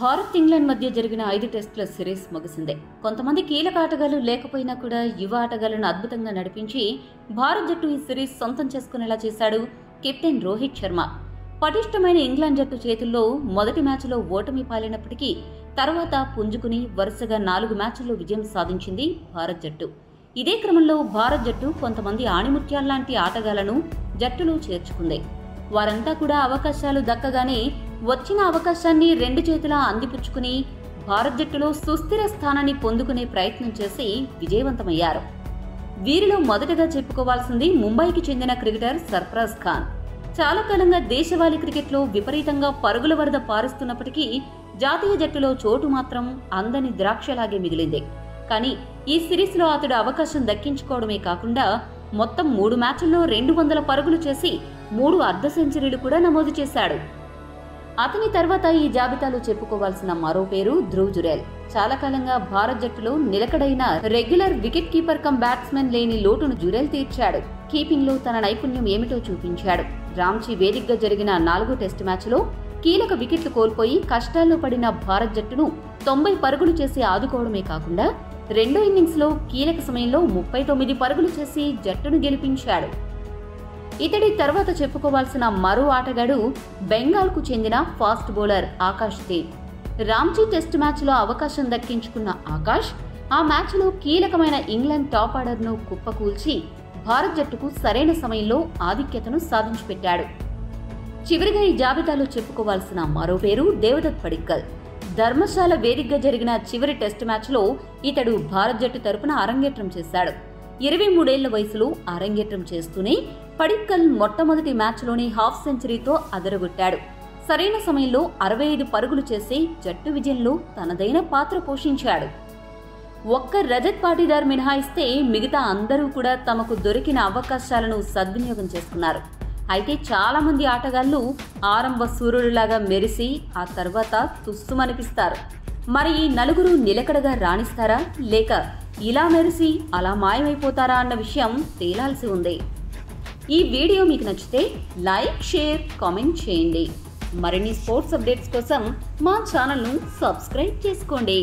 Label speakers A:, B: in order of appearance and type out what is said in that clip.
A: Bharat England మధ్య జరిగిన 5 టెస్టుల సిరీస్ ముగిసింది. కొంతమంది కీలక ఆటగాళ్లు లేకపోయినా కూడా యువ ఆటగాళ్లను అద్భుతంగా నడిపించి భారత్ జట్టు ఈ సిరీస్ సొంతం చేసుకునేలా చేశాడు కెప్టెన్ రోహిత్ శర్మ. పటిష్టమైన ఇంగ్లాండ్ జట్టు చేతుల్లో మొదటి మ్యాచ్లో ఓటమి పాలైనప్పటికీ తర్వాత పుంజుకుని వరుసగా 4 మ్యాచ్ల్లో విజయం సాధించింది భారత్ జట్టు. ఇదే క్రమంలో భారత్ జట్టు కొంతమంది ఆణిముత్యాల్లాంటి ఆటగాళ్లను జట్టులో చేర్చుకుంది. వారంతా కూడా అవకాశాలు దక్కగానే వచ్చిన అవకాశాన్ని 2 చేతులా అందిపుచ్చుకుని భారత్ జట్టులో సుస్థిర స్థానాన్ని పొందుకునే ప్రయత్నం చేసి విజయవంతమయ్యారు. వీరిలో మొదటగా చెప్పుకోవాల్సింది ముంబైకి చెందిన క్రికెటర్ సర్ఫరాజ్ ఖాన్. చాలా కాలంగా దేశవాళీ క్రికెట్లో విపరీతంగా పరుగుల వరద పారుస్తున్నప్పటికీ జాతీయ జట్టులో చోటు మాత్రం అందని ద్రాక్షలాగే మిగిలింది. కానీ ఈ సిరీస్లో అతడు అవకాశం దక్కించుకోవడమే కాకుండా మొత్తం 3 మ్యాచ్ల్లో 200 పరుగులు చేసి 3 అర్ధ సెంచరీలు కూడా నమోదు చేశాడు. అతని తర్వాత ఈ జాబితాలో చెప్పుకోవాల్సిన మరో పేరు ధ్రువ్ జురేల్. చాలా కాలంగా భారత్ జట్టులో నిలకడైన regular wicket keeper cum batsmen లేని లోటును జురేల్ తీర్చాడు. కీపింగ్ లో తన నైపుణ్యం ఏమిటో చూపించాడు. రాంచీ వేదికగా జరిగిన 4వ టెస్టు మ్యాచ్లో కీలక వికెట్లు కోల్పోయి కష్టాల్లో పడిన భారత్ జట్టును 90 పరుగులు చేసి ఆదుకోవడమే కాకుండా రెండో ఇన్నింగ్స్ లో కీలక సమయంలో 39 పరుగులు చేసి జట్టును గెలిపించాడు. ఇతడి తర్వాత చెప్పుకోవాల్సిన మరో ఆటగాడు బెంగాల్ కు చెందిన fast bowler Akash Dev. Ranchi test మ్యాచ్లో అవకాశం దక్కించుకున్న ఆకాష్ ఆ మ్యాచ్లో కీలకమైన ఇంగ్లాండ్ టాప్ ఆర్డర్ను కుప్పకూల్చి భారత్ జట్టుకు సరైన సమయంలో ఆధిక్యతను సాధించిపెట్టాడు. చివరిగా ఈ జాబితాలో చెప్పుకోవాల్సిన మరో పేరు దేవదత్ పడిక్కల్. ధర్మశాల వేదికగా జరిగిన చివరి టెస్ట్ మ్యాచ్లో ఇతడు భారత్ జట్టు తరపున అరంగేట్రం చేశాడు. 23 ఏళ్ల వయసులో అరంగేట్రం చేస్తూనే పడిక్కల్ మొట్టమొదటి మ్యాచ్లోనే హాఫ్ సెంచరీతో అదరగొట్టాడు. సరైన సమయంలో 65 పరుగులు చేసి జట్టు విజయంలో తనదైన పాత్ర పోషించాడు. ఒక్క రజత్ పాటీదార్ మినహాయిస్తే మిగతా అందరూ కూడా తమకు దొరికిన అవకాశాలను సద్వినియోగం చేసుకున్నారు. అయితే చాలా మంది ఆటగాళ్లు ఆరంభ సూర్యుడిలాగా మెరిసి ఆ తర్వాత తుస్సుమనిపిస్తారు. మరి ఈ నలుగురు నిలకడగా రాణిస్తారా లేక ఇలా మెరిసి అలా మాయమైపోతారా అన్న విషయం తేలాల్సి ఉంది. ఈ వీడియో మీకు నచ్చితే లైక్, షేర్, కామెంట్ చేయండి. మరిన్ని స్పోర్ట్స్ అప్డేట్స్ కోసం మా ఛానల్ను సబ్స్క్రైబ్ చేసుకోండి.